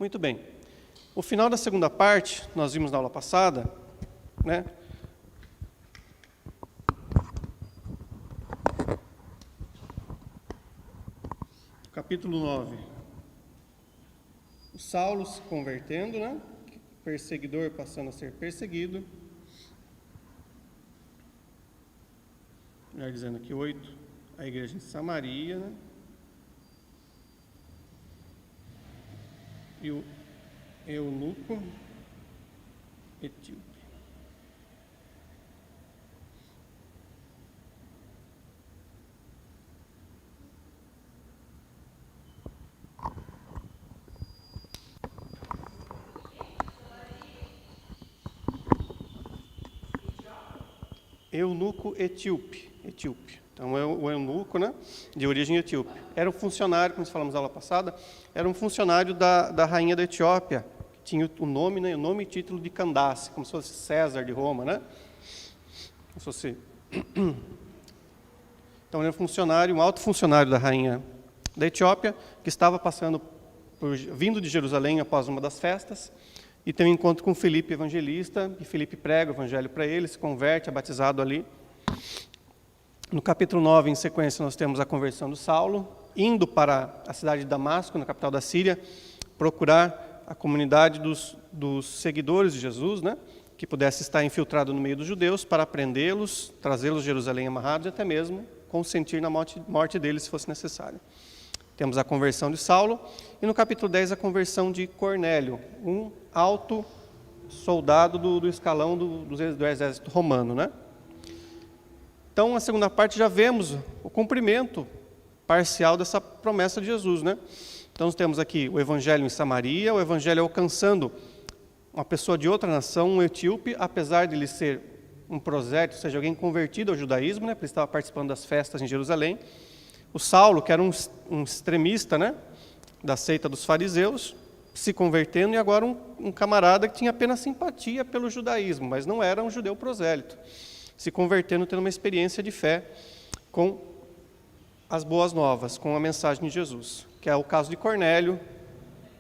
Muito bem. O final da segunda parte, nós vimos na aula passada, né? Capítulo 9. O Saulo se convertendo, né? Perseguidor passando a ser perseguido. Melhor dizendo aqui, 8. A igreja em Samaria, né? E o eunuco etíope. Eunuco etíope. Então, é o eunuco, né, de origem etíope. Era um funcionário, como falamos na aula passada, era um funcionário da rainha da Etiópia, que tinha o nome, né, o nome e título de Candace, como se fosse César de Roma, né? Como se fosse... Então, ele era um funcionário, um alto funcionário da rainha da Etiópia, que estava vindo de Jerusalém após uma das festas, e tem um encontro com Filipe evangelista, e Filipe prega o evangelho para ele, se converte, é batizado ali. No capítulo 9, em sequência, nós temos a conversão do Saulo, indo para a cidade de Damasco, na capital da Síria, procurar a comunidade dos seguidores de Jesus, né, que pudesse estar infiltrado no meio dos judeus, para prendê-los, trazê-los a Jerusalém amarrados e até mesmo consentir na morte deles, se fosse necessário. Temos a conversão de Saulo, e no capítulo 10, a conversão de Cornélio, um alto soldado do escalão do exército romano, né? Então, na segunda parte, já vemos o cumprimento parcial dessa promessa de Jesus, né? Então, nós temos aqui o evangelho em Samaria, o evangelho alcançando uma pessoa de outra nação, um etíope, apesar de ele ser um prosélito, ou seja, alguém convertido ao judaísmo, né? Porque ele estava participando das festas em Jerusalém. O Saulo, que era um extremista, né, da seita dos fariseus, se convertendo, e agora um camarada que tinha apenas simpatia pelo judaísmo, mas não era um judeu prosélito, se convertendo, tendo uma experiência de fé com as boas novas, com a mensagem de Jesus, que é o caso de Cornélio.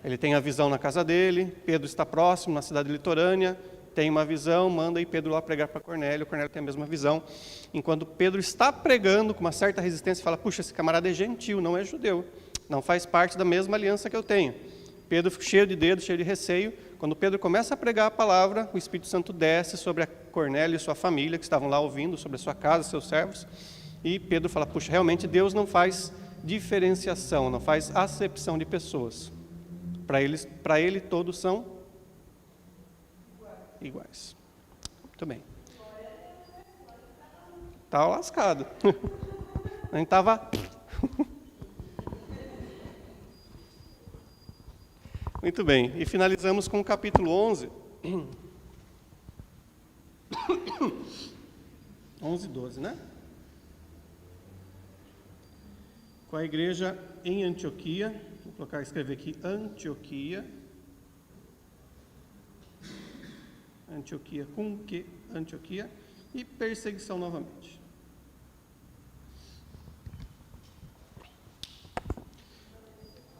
Ele tem a visão na casa dele, Pedro está próximo, na cidade litorânea, tem uma visão, manda Pedro lá pregar para Cornélio tem a mesma visão. Enquanto Pedro está pregando com uma certa resistência, fala, puxa, esse camarada é gentil, não é judeu, não faz parte da mesma aliança que eu tenho. Pedro fica cheio de dedo, cheio de receio. Quando Pedro começa a pregar a palavra, o Espírito Santo desce sobre a Cornélio e sua família, que estavam lá ouvindo, sobre a sua casa, seus servos. E Pedro fala, puxa, realmente Deus não faz diferenciação, não faz acepção de pessoas. Para ele todos são iguais. Muito bem. Estava lascado. A gente estava... Muito bem, e finalizamos com o capítulo 11. 11 e 12, né? Com a igreja em Antioquia. Vou escrever aqui Antioquia. Antioquia com que? Antioquia. E perseguição novamente.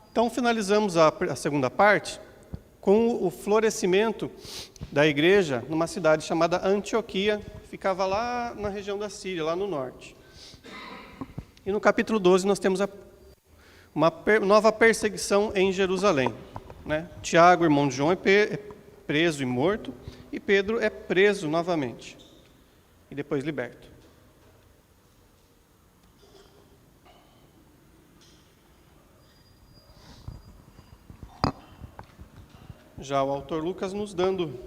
Então, finalizamos a segunda parte com o florescimento da igreja numa cidade chamada Antioquia, que ficava lá na região da Síria, lá no norte. E no capítulo 12 nós temos uma nova perseguição em Jerusalém, né? Tiago, irmão de João, é preso e morto, e Pedro é preso novamente, e depois liberto. Já o autor Lucas nos dando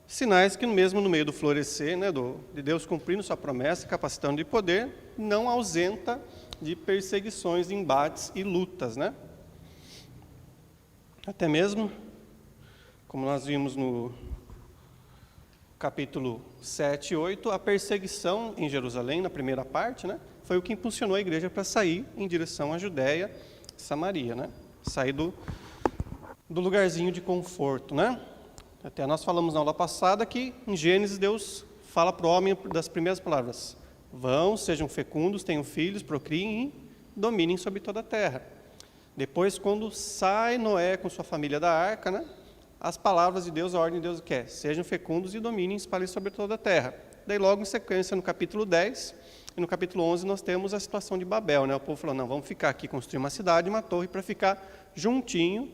sinais que mesmo no meio do florescer, né, de Deus cumprindo sua promessa, capacitando de poder, não ausenta de perseguições, embates e lutas, né? Até mesmo, como nós vimos no capítulo 7 e 8, a perseguição em Jerusalém, na primeira parte, né, foi o que impulsionou a igreja para sair em direção à Judéia e Samaria, né? Sair do lugarzinho de conforto, né? Até nós falamos na aula passada que em Gênesis Deus fala para o homem das primeiras palavras: vão, sejam fecundos, tenham filhos, procriem e dominem sobre toda a terra. Depois, quando sai Noé com sua família da arca, né, as palavras de Deus, a ordem de Deus que é: sejam fecundos e dominem, espalhem sobre toda a terra. Daí logo em sequência, no capítulo 10 e no capítulo 11, nós temos a situação de Babel, né? O povo falou: não, vamos ficar aqui, construir uma cidade, uma torre para ficar juntinho,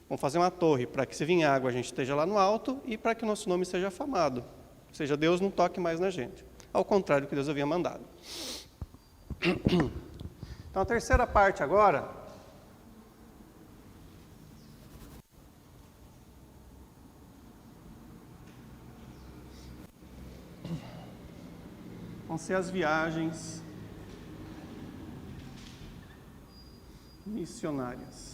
vamos fazer uma torre para que se vir água a gente esteja lá no alto e para que o nosso nome seja afamado, ou seja, Deus não toque mais na gente, ao contrário do que Deus havia mandado. Então a terceira parte agora vão ser as viagens missionárias.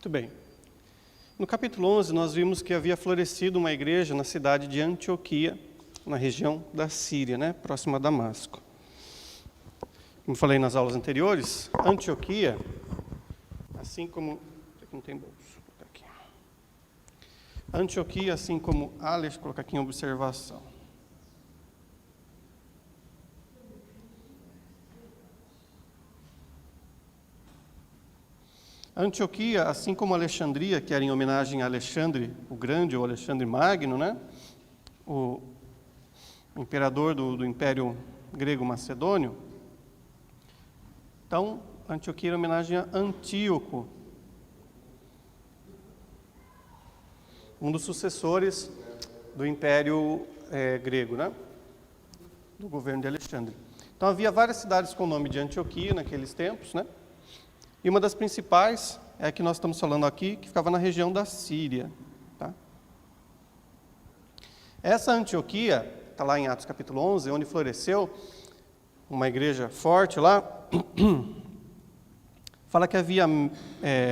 Muito bem. No capítulo 11, nós vimos que havia florescido uma igreja na cidade de Antioquia, na região da Síria, né, próxima a Damasco. Como falei nas aulas anteriores, Antioquia, assim como... Aqui não tem bolso, vou colocar aqui. Antioquia, assim como... deixa eu colocar aqui em observação. Antioquia, assim como Alexandria, que era em homenagem a Alexandre o Grande, ou Alexandre Magno, né? O imperador do Império Grego-Macedônio. Então, Antioquia era em homenagem a Antíoco, um dos sucessores do Império Grego, né? Do governo de Alexandre. Então, havia várias cidades com o nome de Antioquia naqueles tempos, né? E uma das principais é a que nós estamos falando aqui, que ficava na região da Síria. Tá? Essa Antioquia, está lá em Atos capítulo 11, onde floresceu uma igreja forte lá, fala que havia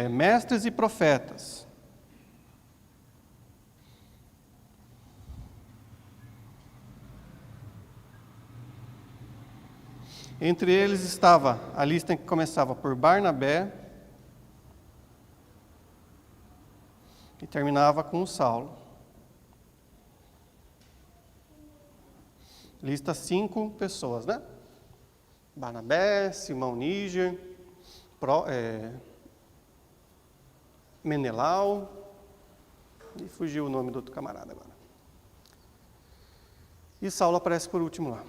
mestres e profetas. Entre eles estava a lista que começava por Barnabé e terminava com Saulo. Lista 5 pessoas, né? Barnabé, Simão Níger, Menelau, e fugiu o nome do outro camarada agora. E Saulo aparece por último lá.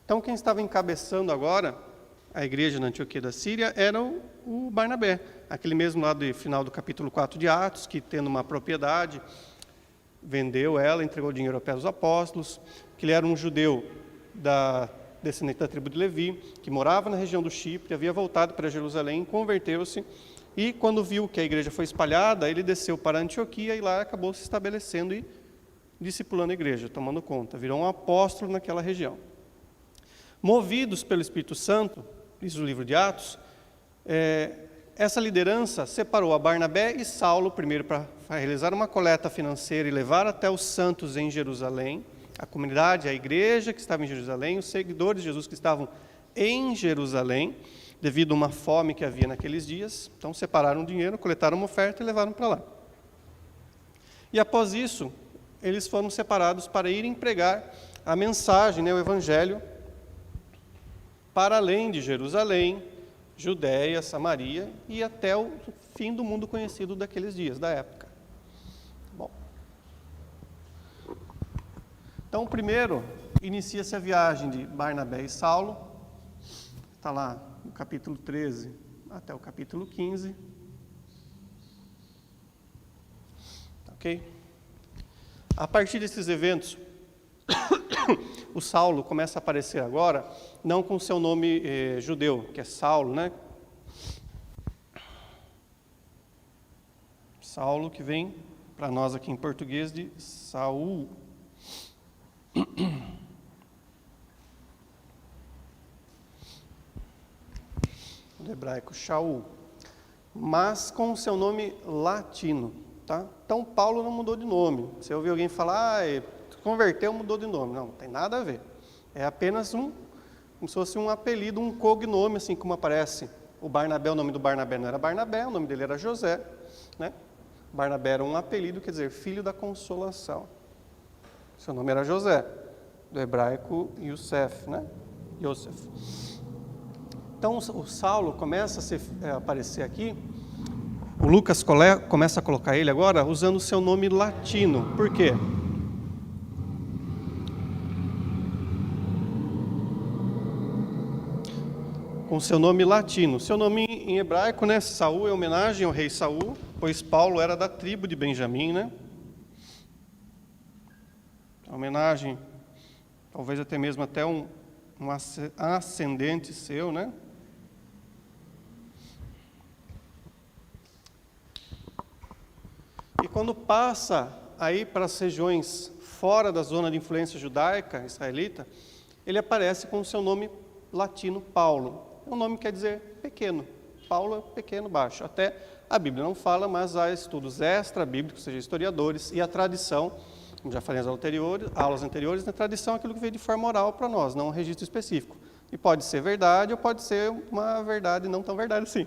Então, quem estava encabeçando agora a igreja na Antioquia da Síria era o Barnabé, aquele mesmo lá do final do capítulo 4 de Atos, que tendo uma propriedade, vendeu ela, entregou dinheiro aos pés dos apóstolos, que ele era um judeu descendente da tribo de Levi, que morava na região do Chipre, havia voltado para Jerusalém, converteu-se, e quando viu que a igreja foi espalhada, ele desceu para Antioquia e lá acabou se estabelecendo e discipulando a igreja, tomando conta, virou um apóstolo naquela região. Movidos pelo Espírito Santo, diz o livro de Atos, essa liderança separou a Barnabé e Saulo, primeiro para realizar uma coleta financeira e levar até os santos em Jerusalém, a comunidade, a igreja que estava em Jerusalém, os seguidores de Jesus que estavam em Jerusalém, devido a uma fome que havia naqueles dias. Então separaram o dinheiro, coletaram uma oferta e levaram para lá. E após isso, eles foram separados para irem pregar a mensagem, né, o evangelho, para além de Jerusalém, Judéia, Samaria e até o fim do mundo conhecido daqueles dias, da época. Bom. Então, primeiro, inicia-se a viagem de Barnabé e Saulo, está lá no capítulo 13 até o capítulo 15. Ok? A partir desses eventos, o Saulo começa a aparecer agora, não com seu nome judeu, que é Saulo, né? Saulo, que vem para nós aqui em português de Saul. Do hebraico Shaul. Mas com o seu nome latino, tá? Então Paulo não mudou de nome. Se eu ouvir alguém falar, converteu, mudou de nome. Não tem nada a ver. É apenas como se fosse um apelido, um cognome, assim como aparece o Barnabé. O nome do Barnabé não era Barnabé, o nome dele era José, né? Barnabé era um apelido, quer dizer, filho da consolação. Seu nome era José, do hebraico Yosef, né? Yosef. Então o Saulo começa a aparecer aqui, o Lucas começa a colocar ele agora usando o seu nome latino. Por quê? Com seu nome latino. Seu nome em hebraico, né? Saul é homenagem ao rei Saul, pois Paulo era da tribo de Benjamim, né? Homenagem, talvez até mesmo até um ascendente seu, né? E quando passa aí para as regiões fora da zona de influência judaica, israelita, ele aparece com o seu nome latino, Paulo. O nome quer dizer pequeno. Paulo é pequeno, baixo. Até a Bíblia não fala, mas há estudos extra-bíblicos, ou seja, historiadores, e a tradição, como já falei nas aulas anteriores, na tradição é aquilo que veio de forma oral para nós, não um registro específico. E pode ser verdade ou pode ser uma verdade não tão verdade assim.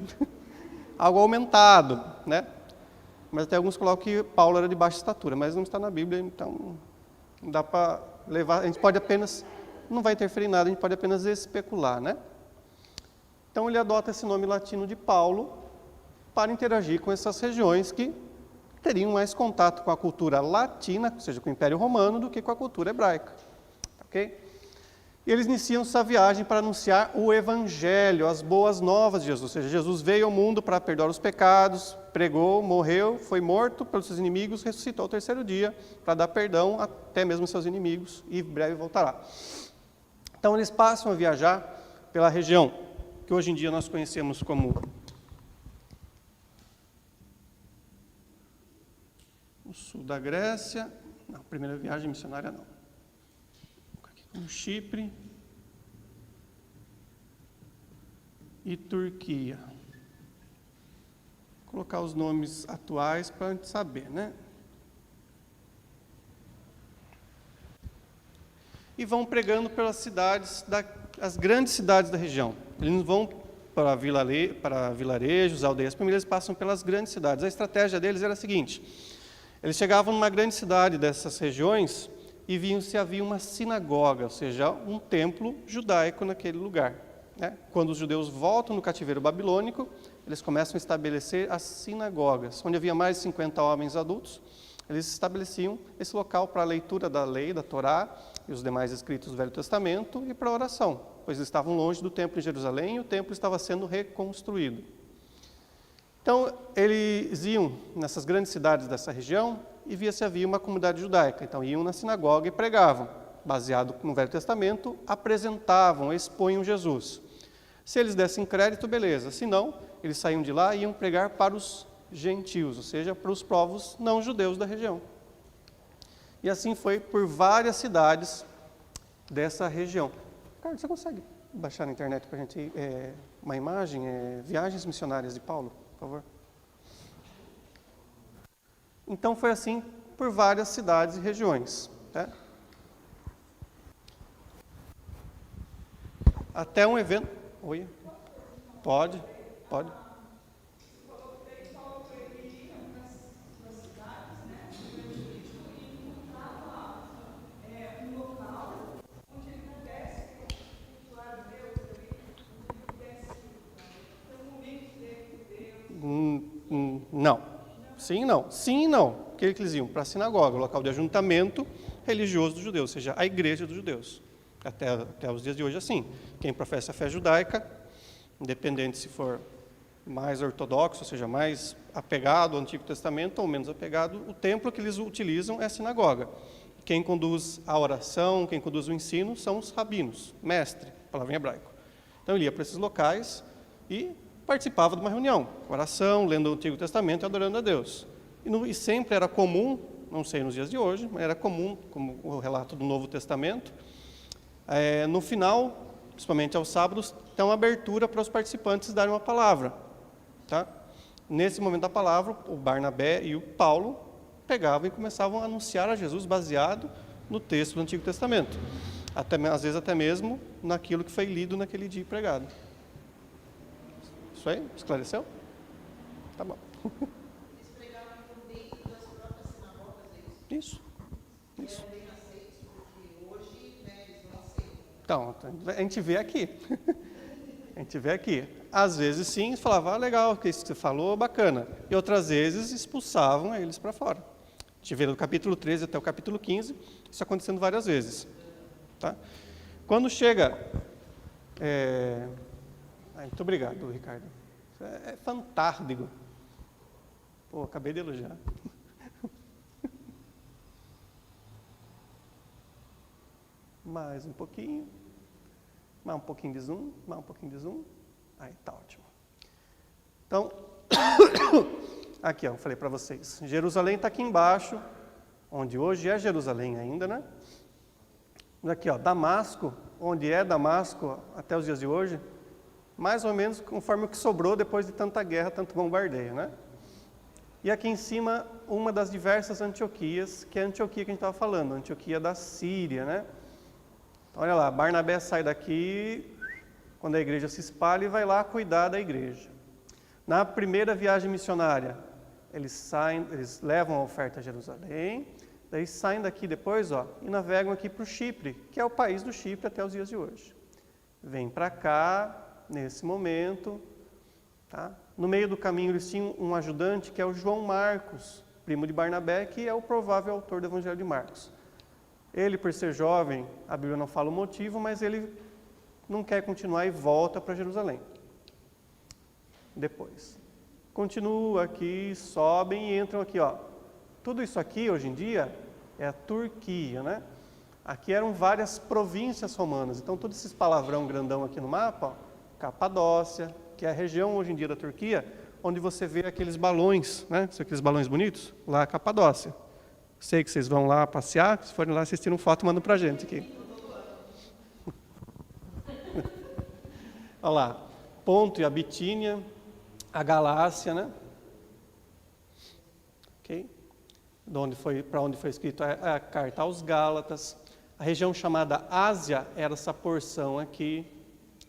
Algo aumentado, né? Mas até alguns colocam que Paulo era de baixa estatura, mas não está na Bíblia, então não dá para levar, a gente pode apenas, não vai interferir em nada, a gente pode apenas especular, né? Então ele adota esse nome latino de Paulo para interagir com essas regiões que teriam mais contato com a cultura latina, ou seja, com o Império Romano, do que com a cultura hebraica. Ok? E eles iniciam essa viagem para anunciar o Evangelho, as boas novas de Jesus. Ou seja, Jesus veio ao mundo para perdoar os pecados, pregou, morreu, foi morto pelos seus inimigos, ressuscitou ao terceiro dia para dar perdão até mesmo aos seus inimigos e em breve voltará. Então eles passam a viajar pela região que hoje em dia nós conhecemos como o sul da Grécia. Não, primeira viagem missionária não. Aqui como Chipre e Turquia. Vou colocar os nomes atuais para a gente saber, né? E vão pregando pelas cidades, as grandes cidades da região. Eles não vão para vilarejos, aldeias. Primeiro eles passam pelas grandes cidades. A estratégia deles era a seguinte: eles chegavam numa grande cidade dessas regiões e viam se havia uma sinagoga, ou seja, um templo judaico naquele lugar, né? Quando os judeus voltam no cativeiro babilônico, eles começam a estabelecer as sinagogas, onde havia mais de 50 homens adultos. Eles estabeleciam esse local para a leitura da lei, da Torá e os demais escritos do Velho Testamento e para a oração, pois eles estavam longe do templo em Jerusalém e o templo estava sendo reconstruído. Então, eles iam nessas grandes cidades dessa região e via se havia uma comunidade judaica. Então, iam na sinagoga e pregavam, baseado no Velho Testamento, apresentavam, expunham Jesus. Se eles dessem crédito, beleza. Se não, eles saíam de lá e iam pregar para os gentios, ou seja, para os povos não judeus da região. E assim foi por várias cidades dessa região. Carlos, você consegue baixar na internet para a gente uma imagem, Viagens Missionárias de Paulo, por favor? Então foi assim por várias cidades e regiões, né? Até um evento... Oi? Pode. Não. Sim e não. Sim e não. O que eles iam? Para a sinagoga, o local de ajuntamento religioso dos judeus, ou seja, a igreja dos judeus. Até os dias de hoje, assim. Quem professa a fé judaica, independente se for mais ortodoxo, ou seja, mais apegado ao Antigo Testamento ou menos apegado, o templo que eles utilizam é a sinagoga. Quem conduz a oração, quem conduz o ensino são os rabinos, mestre, palavra em hebraico. Então ele ia para esses locais e participava de uma reunião, oração, lendo o Antigo Testamento e adorando a Deus. E sempre era comum, não sei nos dias de hoje, mas era comum, como o relato do Novo Testamento, no final, principalmente aos sábados, tem uma abertura para os participantes darem uma palavra. Tá? Nesse momento da palavra, o Barnabé e o Paulo pegavam e começavam a anunciar a Jesus baseado no texto do Antigo Testamento. Às vezes até mesmo naquilo que foi lido naquele dia e pregado. Isso aí? Esclareceu? Tá bom. Eles pregavam dentro das próprias sinagogas, é isso? Isso. Eram bem aceitos, porque hoje, né, eles não aceitam. Então, a gente vê aqui. A gente vê aqui. Às vezes sim, falava, legal, que isso que você falou, bacana. E outras vezes expulsavam eles para fora. A gente vê do capítulo 13 até o capítulo 15, isso acontecendo várias vezes. Tá? Quando chega... muito obrigado, Ricardo. É fantástico. Pô, acabei de elogiar. Mais um pouquinho. Mais um pouquinho de zoom. Mais um pouquinho de zoom. Aí, tá ótimo. Então, aqui, ó, eu falei para vocês. Jerusalém está aqui embaixo, onde hoje é Jerusalém ainda, né? Aqui, ó, Damasco, onde é Damasco até os dias de hoje, mais ou menos conforme o que sobrou depois de tanta guerra, tanto bombardeio, né? E aqui em cima, uma das diversas Antioquias, que é a Antioquia que a gente estava falando, a Antioquia da Síria, né? Então, olha lá, Barnabé sai daqui, quando a igreja se espalha, e vai lá cuidar da igreja. Na primeira viagem missionária, eles levam a oferta a Jerusalém, daí saem daqui depois, ó, e navegam aqui para o Chipre, que é o país do Chipre até os dias de hoje. Vêm para cá, nesse momento, tá? No meio do caminho eles tinham um ajudante que é o João Marcos, primo de Barnabé, que é o provável autor do Evangelho de Marcos. Ele, por ser jovem, a Bíblia não fala o motivo, mas ele não quer continuar e volta para Jerusalém. Depois. Continua aqui, sobem e entram aqui, ó. Tudo isso aqui, hoje em dia, é a Turquia, né? Aqui eram várias províncias romanas. Então, todos esses palavrão grandão aqui no mapa, ó, Capadócia, que é a região hoje em dia da Turquia, onde você vê aqueles balões, né? São aqueles balões bonitos? Lá é Capadócia. Sei que vocês vão lá passear, se forem lá, vocês tiram foto e mandam pra gente aqui. Olha lá, Ponto e a Bitínia, a Galácia, né? Ok? Para onde foi escrito a carta aos Gálatas. A região chamada Ásia era essa porção aqui,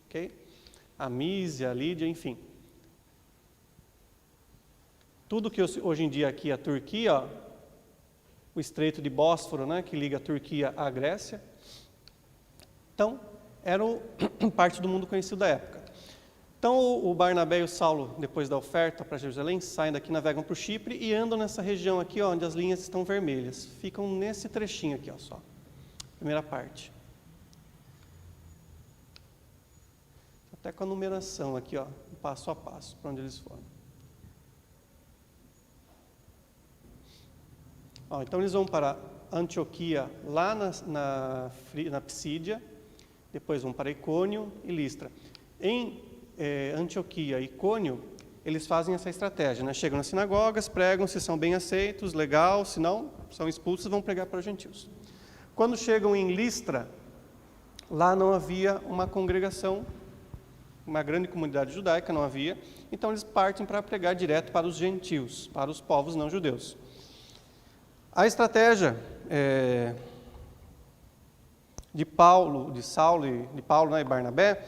ok? A Mísia, a Lídia, enfim. Tudo que hoje em dia aqui é a Turquia, ó, o Estreito de Bósforo, né, que liga a Turquia à Grécia. Então, era parte do mundo conhecido da época. Então, o Barnabé e o Saulo, depois da oferta para Jerusalém, saem daqui, navegam para o Chipre e andam nessa região aqui, ó, onde as linhas estão vermelhas. Ficam nesse trechinho aqui, ó, só. Primeira parte. Até com a numeração aqui, ó, passo a passo, para onde eles foram. Ó, então eles vão para Antioquia, lá na Psídia, depois vão para Icônio e Listra. Em Antioquia e Icônio, eles fazem essa estratégia, né? Chegam nas sinagogas, pregam, se são bem aceitos, legal, se não, são expulsos e vão pregar para os gentios. Quando chegam em Listra, lá não havia uma congregação, uma grande comunidade judaica, não havia, então eles partem para pregar direto para os gentios, para os povos não judeus. A estratégia de Paulo, né, e Barnabé,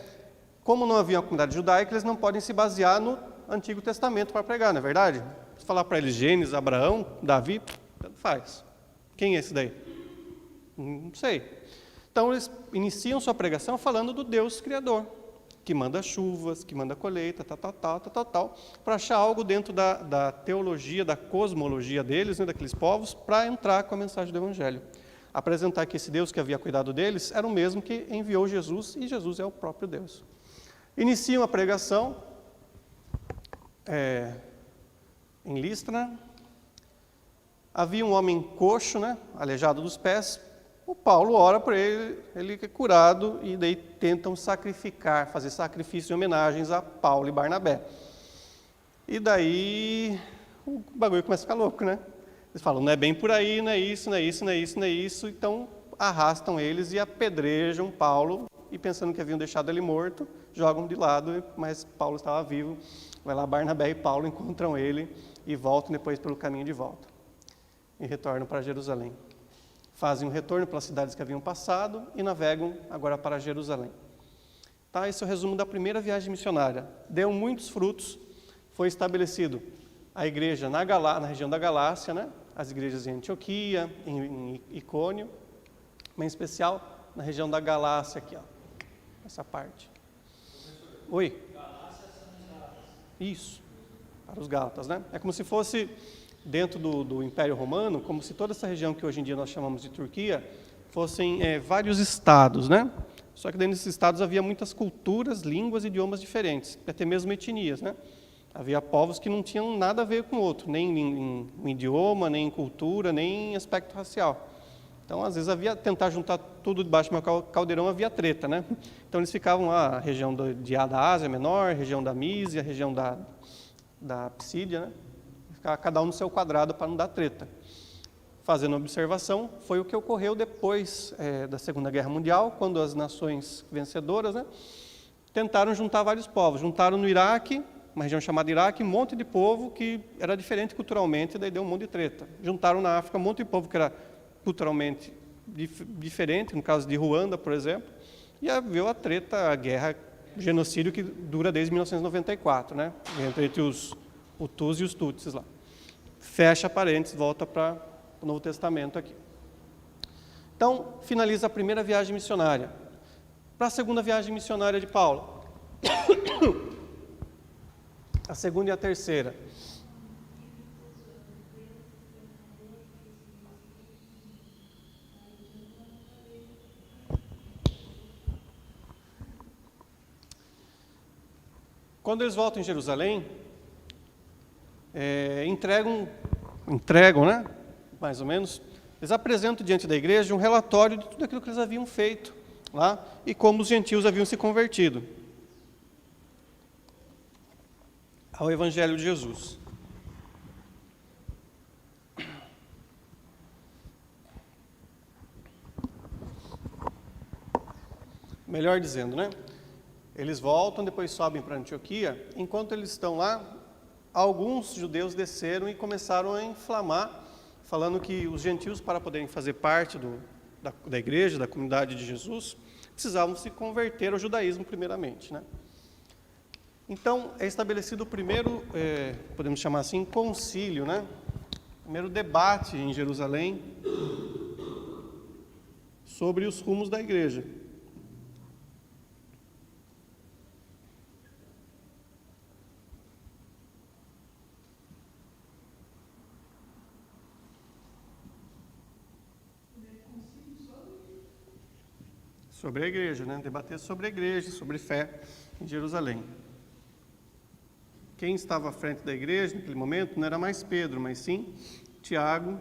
como não havia uma comunidade judaica, eles não podem se basear no Antigo Testamento para pregar, não é verdade? Se falar para eles Gênesis, Abraão, Davi, tanto faz. Quem é esse daí? Não sei. Então eles iniciam sua pregação falando do Deus Criador, que manda chuvas, que manda colheita, para achar algo dentro da teologia, da cosmologia deles, né, daqueles povos, para entrar com a mensagem do Evangelho. Apresentar que esse Deus que havia cuidado deles era o mesmo que enviou Jesus, e Jesus é o próprio Deus. Iniciam a pregação, em Listra, havia um homem coxo, né, aleijado dos pés. O Paulo ora por ele, ele é curado, e daí tentam sacrificar, fazer sacrifício em homenagens a Paulo e Barnabé. E daí o bagulho começa a ficar louco, né? Eles falam, não é bem por aí, não é isso, não é isso, não é isso, não é isso. Então arrastam eles e apedrejam Paulo, e pensando que haviam deixado ele morto, jogam de lado, mas Paulo estava vivo. Vai lá, Barnabé e Paulo encontram ele e voltam depois pelo caminho de volta. E retornam para Jerusalém. Fazem um retorno pelas cidades que haviam passado e navegam agora para Jerusalém. Tá, esse é o resumo da primeira viagem missionária. Deu muitos frutos, foi estabelecido a igreja na região da Galácia, né? As igrejas em Antioquia, em Icônio, mas em especial na região da Galácia aqui, ó, essa parte. Oi? Galácia são os Gálatas. Isso, para os Gálatas, né? É como se fosse dentro do Império Romano, como se toda essa região que hoje em dia nós chamamos de Turquia, fossem vários estados, né? Só que dentro desses estados havia muitas culturas, línguas e idiomas diferentes, até mesmo etnias, né? Havia povos que não tinham nada a ver com o outro, nem em idioma, nem em cultura, nem em aspecto racial. Então, às vezes, tentar juntar tudo debaixo de um caldeirão, havia treta, né? Então, eles ficavam lá, a região da Ásia Menor, a região da Mísia, a região da Psídia, né? Ficava cada um no seu quadrado para não dar treta. Fazendo observação, foi o que ocorreu depois da Segunda Guerra Mundial, quando as nações vencedoras, né, tentaram juntar vários povos. Juntaram no Iraque, uma região chamada Iraque, um monte de povo que era diferente culturalmente, e daí deu um monte de treta. Juntaram na África um monte de povo que era culturalmente diferente, no caso de Ruanda, por exemplo, e havia a treta, a guerra, o genocídio que dura desde 1994, né, entre os Hutus e os Tutsis lá. Fecha parênteses, volta para o Novo Testamento aqui. Então, finaliza a primeira viagem missionária. Para a segunda viagem missionária de Paulo. A segunda e a terceira. Quando eles voltam em Jerusalém, entregam, né, mais ou menos, eles apresentam diante da igreja um relatório de tudo aquilo que eles haviam feito lá e como os gentios haviam se convertido ao Evangelho de Jesus. Melhor dizendo, né? Eles voltam, depois sobem para Antioquia. Enquanto eles estão lá, alguns judeus desceram e começaram a inflamar, falando que os gentios, para poderem fazer parte da igreja, da comunidade de Jesus, precisavam se converter ao judaísmo primeiramente, né? Então, é estabelecido o primeiro, podemos chamar assim, concílio, né? Primeiro debate em Jerusalém sobre os rumos da igreja. Sobre a igreja, né? Debater sobre a igreja, sobre fé em Jerusalém. Quem estava à frente da igreja naquele momento não era mais Pedro, mas sim Tiago,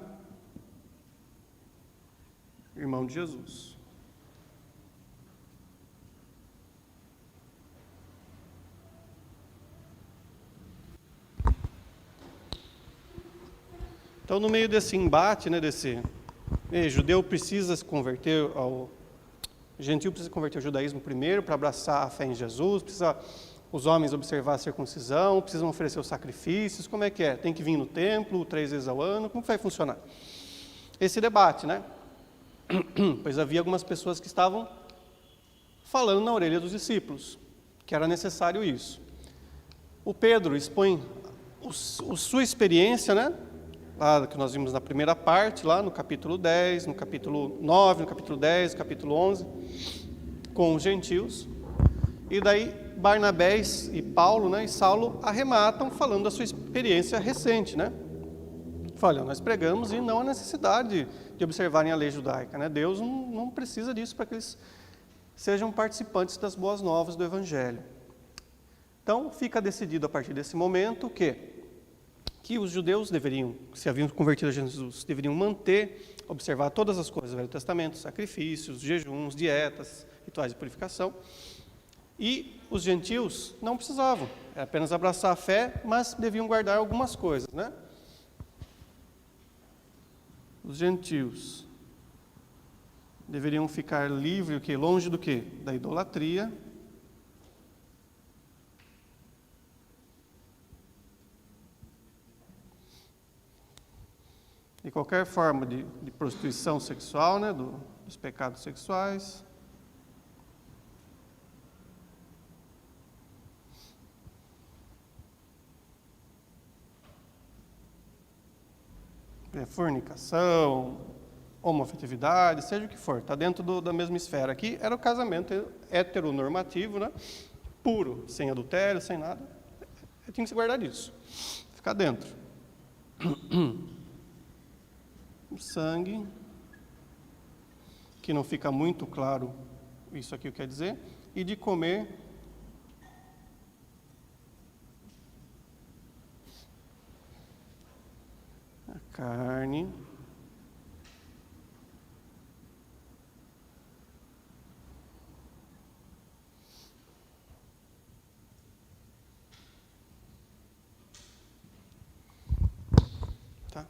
irmão de Jesus. Então, no meio desse embate, né, judeu precisa se converter o gentil precisa se converter ao judaísmo primeiro para abraçar a fé em Jesus, os homens observar a circuncisão, precisam oferecer os sacrifícios, como é que é? Tem que vir no templo 3 vezes ao ano, como vai funcionar? Esse debate, né? Pois havia algumas pessoas que estavam falando na orelha dos discípulos, que era necessário isso. O Pedro expõe sua experiência, né? Lá que nós vimos na primeira parte, lá no capítulo 10, no capítulo 9, no capítulo 10, no capítulo 11, com os gentios. E daí Barnabé e Paulo, né, e Saulo arrematam falando da sua experiência recente, né? Olha, nós pregamos e não há necessidade de observarem a lei judaica, né? Deus não precisa disso para que eles sejam participantes das boas novas do Evangelho. Então, fica decidido a partir desse momento que os judeus deveriam, se haviam convertido a Jesus, deveriam manter, observar todas as coisas do Velho Testamento, sacrifícios, jejuns, dietas, rituais de purificação. E os gentios não precisavam, era apenas abraçar a fé, mas deviam guardar algumas coisas, né? Os gentios deveriam ficar livres, longe do quê? Da idolatria. E qualquer forma de prostituição sexual, né? Dos pecados sexuais. Fornicação, homoafetividade, seja o que for, está dentro da mesma esfera. Aqui era o casamento heteronormativo, né? Puro, sem adultério, sem nada. Tinha que se guardar disso, ficar dentro. O sangue, que não fica muito claro isso aqui o que quer dizer, e de comer a carne tá?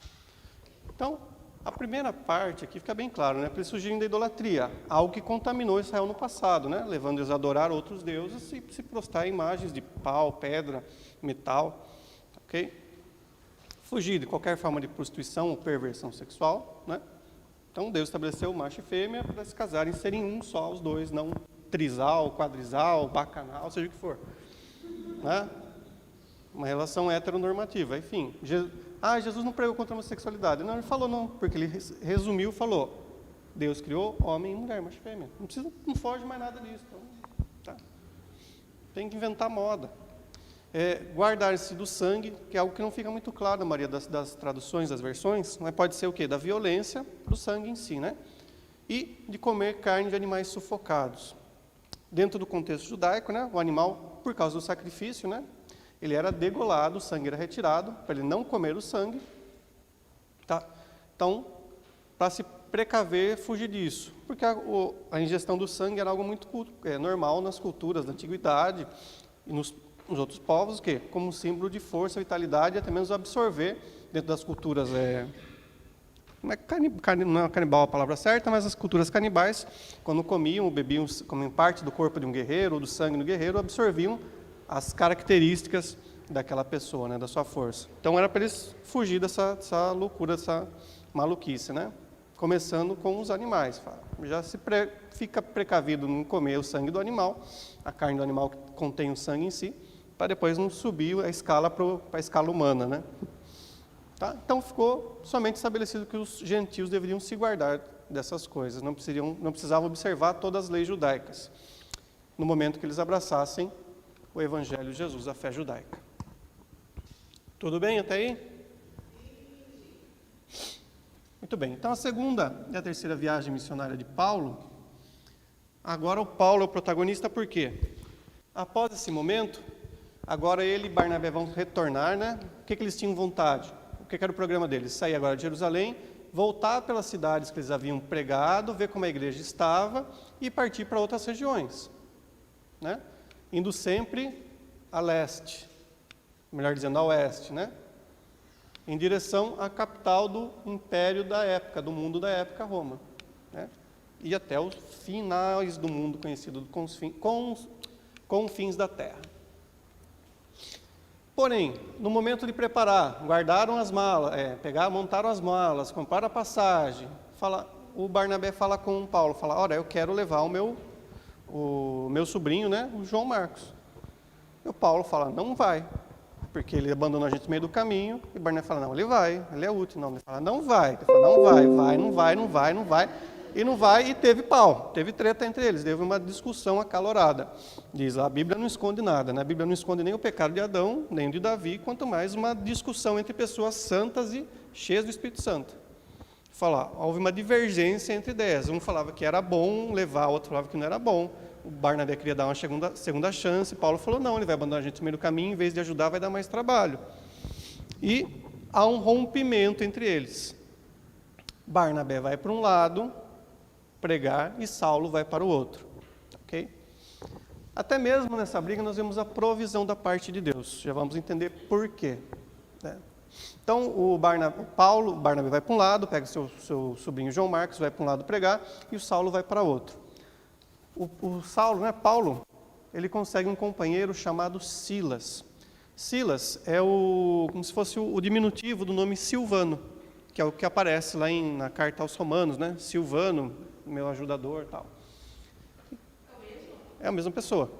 Então, a primeira parte aqui fica bem claro, né? Para eles fugirem da idolatria, algo que contaminou Israel no passado, né? Levando eles a adorar outros deuses e se prostrar a imagens de pau, pedra, metal, ok? Fugir de qualquer forma de prostituição ou perversão sexual, né? Então, Deus estabeleceu macho e fêmea para se casarem e serem um só, os dois, não trisal, quadrisal, bacanal, seja o que for, né? Uma relação heteronormativa, enfim. Jesus não pregou contra a homossexualidade. Não, ele falou não, porque ele resumiu, falou, Deus criou homem e mulher, macho e fêmea. Não foge mais nada disso. Então, tá. Tem que inventar moda. Guardar-se do sangue, que é algo que não fica muito claro na maioria das traduções, das versões, mas pode ser o quê? Da violência do sangue em si, né? E de comer carne de animais sufocados. Dentro do contexto judaico, né? O animal, por causa do sacrifício, né? Ele era degolado, o sangue era retirado, para ele não comer o sangue. Tá? Então, para se precaver, fugir disso. Porque a ingestão do sangue era algo muito normal nas culturas da antiguidade e nos outros povos, que como símbolo de força, vitalidade e até mesmo absorver dentro das culturas. Não é canibal a palavra certa, mas as culturas canibais, quando comiam ou bebiam como parte do corpo de um guerreiro ou do sangue do guerreiro, absorviam as características daquela pessoa, né, da sua força. Então era para eles fugir dessa loucura, dessa maluquice, né? Começando com os animais. Já fica precavido não comer o sangue do animal, a carne do animal que contém o sangue em si, para depois não subir a escala para a escala humana, né? Tá? Então ficou somente estabelecido que os gentios deveriam se guardar dessas coisas, não precisavam observar todas as leis judaicas, no momento que eles abraçassem o Evangelho de Jesus, a fé judaica. Tudo bem até aí? Muito bem. Então, a segunda e a terceira viagem missionária de Paulo, agora o Paulo é o protagonista, por quê? Após esse momento, agora ele e Barnabé vão retornar, né? O que eles tinham vontade? O que era o programa deles? Sair agora de Jerusalém, voltar pelas cidades que eles haviam pregado, ver como a igreja estava e partir para outras regiões, né? Indo sempre a leste, melhor dizendo, a oeste, né? Em direção à capital do império da época, do mundo da época, Roma, né? E até os finais do mundo conhecido com os fins da terra. Porém, no momento de preparar, guardaram as malas, montaram as malas, compraram a passagem, o Barnabé fala com o Paulo, fala, olha, eu quero levar o meu sobrinho, né, o João Marcos. E o Paulo fala, não vai, porque ele abandonou a gente no meio do caminho, e o Barnabé fala, não, ele vai, ele é útil. Não, ele fala, não vai. Ele fala, não vai, e não vai, e teve pau, teve treta entre eles, teve uma discussão acalorada. Diz, a Bíblia não esconde nada, né? A Bíblia não esconde nem o pecado de Adão, nem de Davi, quanto mais uma discussão entre pessoas santas e cheias do Espírito Santo. Houve uma divergência entre ideias, um falava que era bom levar, o outro falava que não era bom, O Barnabé queria dar uma segunda chance, Paulo falou, não, ele vai abandonar a gente no meio do caminho, em vez de ajudar, vai dar mais trabalho. E há um rompimento entre eles. Barnabé vai para um lado pregar e Saulo vai para o outro. Ok? Até mesmo nessa briga nós vemos a provisão da parte de Deus. Já vamos entender por quê. Né? Então, o Barnabé vai para um lado, pega seu sobrinho João Marcos, vai para um lado pregar, e o Saulo vai para outro. O Saulo, né, Paulo, ele consegue um companheiro chamado Silas. Silas é como se fosse o diminutivo do nome Silvano, que é o que aparece lá na carta aos Romanos, né? Silvano, meu ajudador e tal. É a mesma pessoa,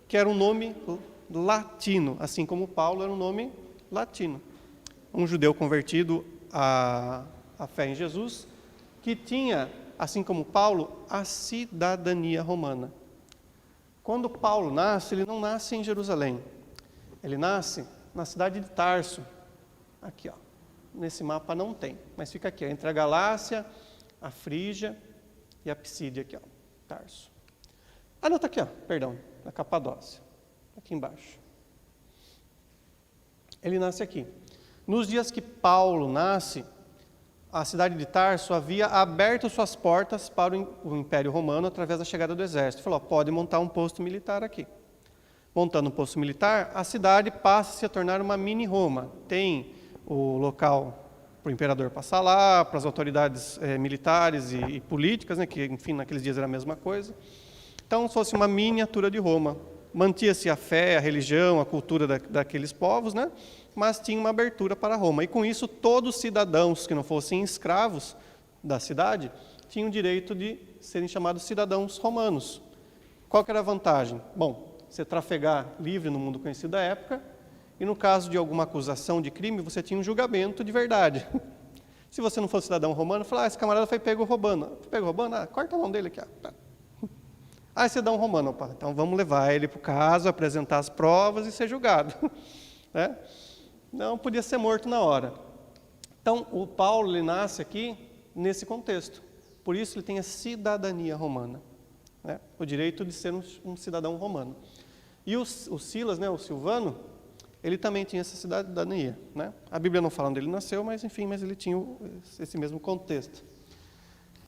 que era um nome latino, assim como Paulo era um nome latino. Um judeu convertido à fé em Jesus, que tinha, assim como Paulo, a cidadania romana. Quando Paulo nasce, ele não nasce em Jerusalém. Ele nasce na cidade de Tarso. Aqui, ó. Nesse mapa não tem, mas fica aqui, ó, entre a Galácia, a Frígia e a Psídia, aqui, ó, Tarso. Ah, não, está aqui, ó, perdão, na Capadócia, aqui embaixo. Ele nasce aqui. Nos dias que Paulo nasce, a cidade de Tarso havia aberto suas portas para o Império Romano através da chegada do exército. Falou, pode montar um posto militar aqui. Montando um posto militar, a cidade passa a se tornar uma mini-Roma. Tem o local para o imperador passar lá, para as autoridades militares e políticas, né, que, enfim, naqueles dias era a mesma coisa. Então, se fosse uma miniatura de Roma. Mantia-se a fé, a religião, a cultura daqueles povos, né? Mas tinha uma abertura para Roma. E com isso, todos os cidadãos que não fossem escravos da cidade tinham o direito de serem chamados cidadãos romanos. Qual que era a vantagem? Bom, você trafegar livre no mundo conhecido da época, e no caso de alguma acusação de crime, você tinha um julgamento de verdade. Se você não fosse cidadão romano, falava, esse camarada foi pego roubando. Foi pego roubando? Corta a mão dele aqui. Cidadão romano, opa, então vamos levar ele para o caso, apresentar as provas e ser julgado. Né? Não podia ser morto na hora. Então, o Paulo ele nasce aqui nesse contexto. Por isso ele tem a cidadania romana. Né? O direito de ser um cidadão romano. E o Silas, né, o Silvano, ele também tinha essa cidadania. Né? A Bíblia não fala onde ele nasceu, mas enfim, mas ele tinha esse mesmo contexto.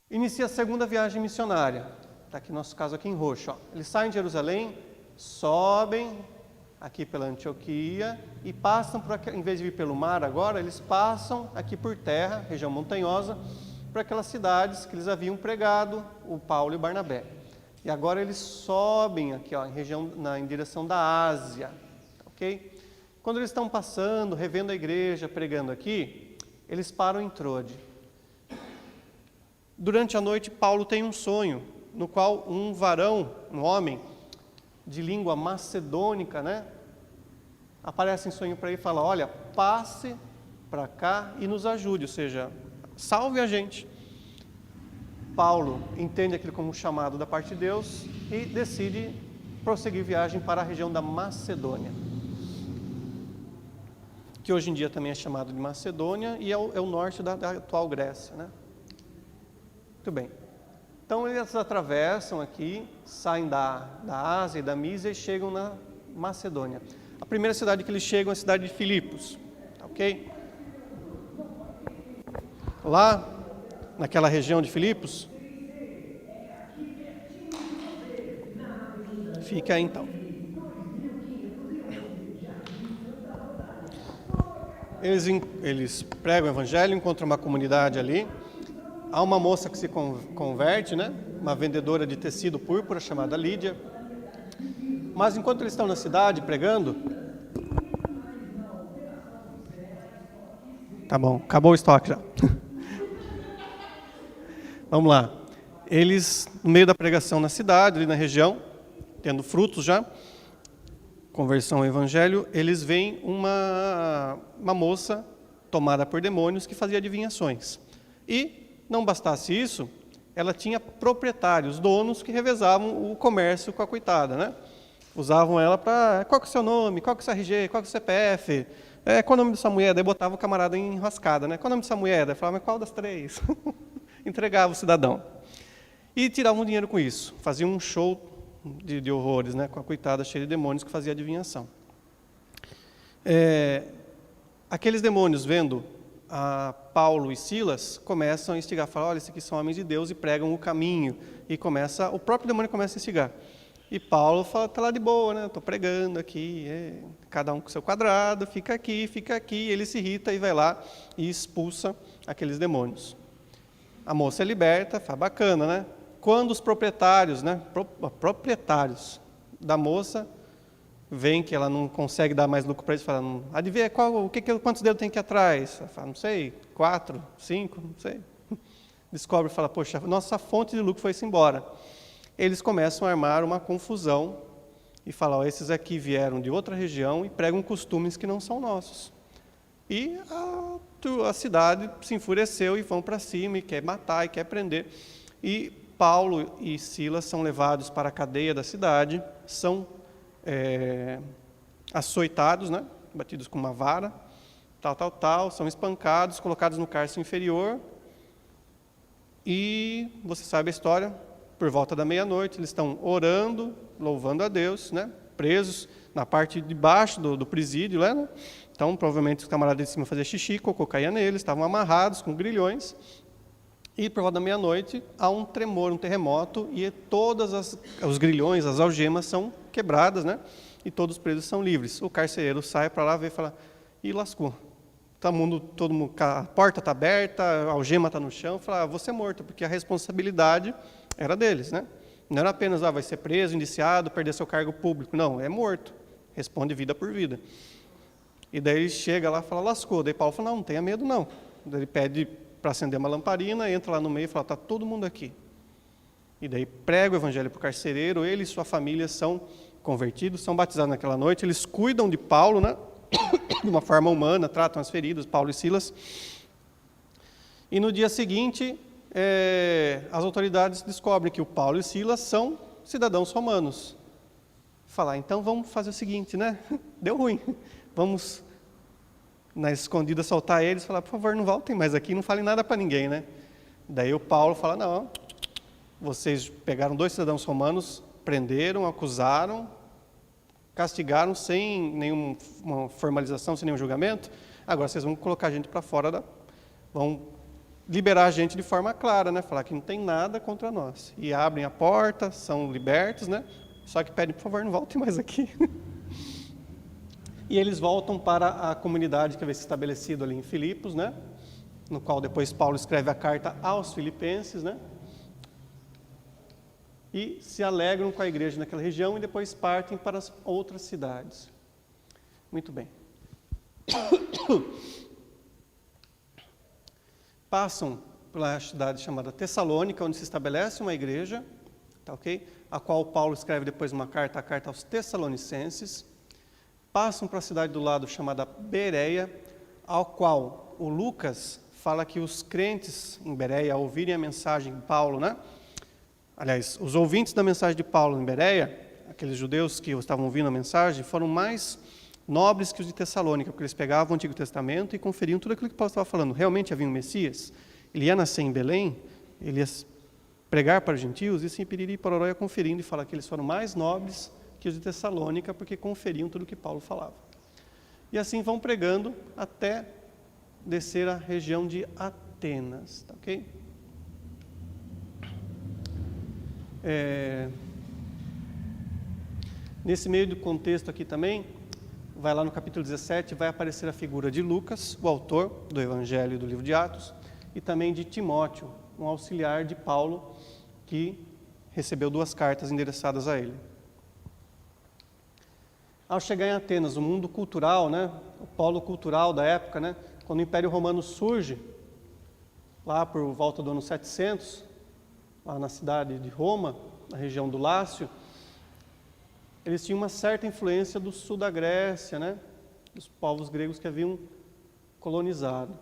Inicia a segunda viagem missionária. Está aqui nosso caso aqui em roxo. Ó. Eles saem de Jerusalém, sobem aqui pela Antioquia e passam, em vez de vir pelo mar agora, eles passam aqui por terra, região montanhosa, para aquelas cidades que eles haviam pregado, o Paulo e o Barnabé. E agora eles sobem aqui, ó, em direção da Ásia. Okay? Quando eles estão passando, revendo a igreja, pregando aqui, eles param em Trode. Durante a noite, Paulo tem um sonho, no qual um varão, um homem, de língua macedônica, né, aparece em sonho para ele e fala, olha, passe para cá e nos ajude, ou seja, salve a gente. Paulo entende aquilo como um chamado da parte de Deus e decide prosseguir viagem para a região da Macedônia, que hoje em dia também é chamado de Macedônia e é o norte da atual Grécia. Né? Muito bem. Então, eles atravessam aqui, saem da Ásia e da Mísia e chegam na Macedônia. A primeira cidade que eles chegam é a cidade de Filipos. Ok? Lá, naquela região de Filipos, fica aí então. Eles pregam o evangelho, encontram uma comunidade ali. Há uma moça que se converte, né? Uma vendedora de tecido púrpura chamada Lídia. Mas enquanto eles estão na cidade pregando... Tá bom, acabou o estoque já. Vamos lá. Eles, no meio da pregação na cidade, ali na região, tendo frutos já, conversão ao evangelho, eles veem uma moça tomada por demônios que fazia adivinhações. E não bastasse isso, ela tinha proprietários, donos que revezavam o comércio com a coitada, né? Usavam ela para, qual que é o seu nome, qual que é o seu RG, qual que é o CPF, qual é o nome dessa mulher? Daí botava o camarada em enrascada, né? Qual é o nome dessa mulher? Daí falava, mas qual das três? Entregava o cidadão. E tiravam dinheiro com isso, faziam um show de horrores, né? Com a coitada cheia de demônios que fazia adivinhação. Aqueles demônios, vendo a Paulo e Silas, começam a instigar, falam, olha, esses aqui são homens de Deus e pregam o caminho. E o próprio demônio começa a instigar. E Paulo fala, está lá de boa, né? Estou pregando aqui, cada um com seu quadrado, fica aqui. Ele se irrita e vai lá e expulsa aqueles demônios. A moça é liberta, fala, bacana, né? Quando os proprietários, né? Proprietários da moça veem que ela não consegue dar mais lucro para eles, falam, adivinha quantos dedos tem aqui atrás? Ela fala, não sei, 4, 5, não sei. Descobre e fala, poxa, nossa fonte de lucro foi-se embora. Eles começam a armar uma confusão e falam, esses aqui vieram de outra região e pregam costumes que não são nossos. E a cidade se enfureceu e vão para cima e quer matar e quer prender. E Paulo e Silas são levados para a cadeia da cidade, são açoitados, né? Batidos com uma vara, são espancados, colocados no cárcere inferior. E você sabe a história, por volta da meia-noite, eles estão orando, louvando a Deus, né? Presos na parte de baixo do presídio, né? Então, provavelmente, os camaradas de cima faziam xixi, cocô caía neles, estavam amarrados com grilhões. E, por volta da meia-noite, há um tremor, um terremoto, e todos os grilhões, as algemas são quebradas, né? E todos os presos são livres. O carcereiro sai para lá, vê e fala, ih, lascou. Todo mundo, a porta está aberta, a algema está no chão, fala, vou ser morto, porque a responsabilidade era deles, né? Não era apenas, vai ser preso, indiciado, perder seu cargo público. Não, é morto. Responde vida por vida. E daí ele chega lá e fala, lascou. Daí Paulo fala, não tenha medo não. Daí ele pede para acender uma lamparina, entra lá no meio e fala, está todo mundo aqui. E daí prega o evangelho para o carcereiro, ele e sua família são convertidos, são batizados naquela noite, eles cuidam de Paulo, né? De uma forma humana, tratam as feridas, Paulo e Silas. E no dia seguinte, as autoridades descobrem que o Paulo e Silas são cidadãos romanos. Falar, então vamos fazer o seguinte, né? Deu ruim. Vamos, na escondida, soltar eles, falar, por favor, não voltem mais aqui, não falem nada para ninguém, né? Daí o Paulo fala, não, vocês pegaram 2 cidadãos romanos, prenderam, acusaram, castigaram sem nenhuma formalização, sem nenhum julgamento, agora vocês vão colocar a gente para fora, vão liberar a gente de forma clara, né? Falar que não tem nada contra nós. E abrem a porta, são libertos, né? Só que pedem, por favor, não voltem mais aqui. E eles voltam para a comunidade que havia se estabelecido ali em Filipos, né? No qual depois Paulo escreve a carta aos filipenses, né? E se alegram com a igreja naquela região e depois partem para as outras cidades. Muito bem. Passam pela cidade chamada Tessalônica, onde se estabelece uma igreja, tá ok? A qual Paulo escreve depois uma carta, a carta aos Tessalonicenses. Passam para a cidade do lado chamada Bereia, ao qual o Lucas fala que os crentes em Bereia, ao ouvirem a mensagem de Paulo, né? Aliás, os ouvintes da mensagem de Paulo em Bereia, aqueles judeus que estavam ouvindo a mensagem, foram mais nobres que os de Tessalônica, porque eles pegavam o Antigo Testamento e conferiam tudo aquilo que Paulo estava falando. Realmente havia um Messias? Ele ia nascer em Belém? Ele ia pregar para os gentios? E assim, piriri, pororó, ia conferindo e fala que eles foram mais nobres que os de Tessalônica, porque conferiam tudo o que Paulo falava. E assim vão pregando até descer a região de Atenas, tá ok? Nesse meio do contexto aqui também, vai lá no capítulo 17, vai aparecer a figura de Lucas, o autor do Evangelho e do livro de Atos, e também de Timóteo, um auxiliar de Paulo, que recebeu 2 cartas endereçadas a ele. Ao chegar em Atenas, o mundo cultural, né, o polo cultural da época, né, quando o Império Romano surge, lá por volta do ano 700, lá na cidade de Roma, na região do Lácio, eles tinham uma certa influência do sul da Grécia, né, dos povos gregos que haviam colonizado.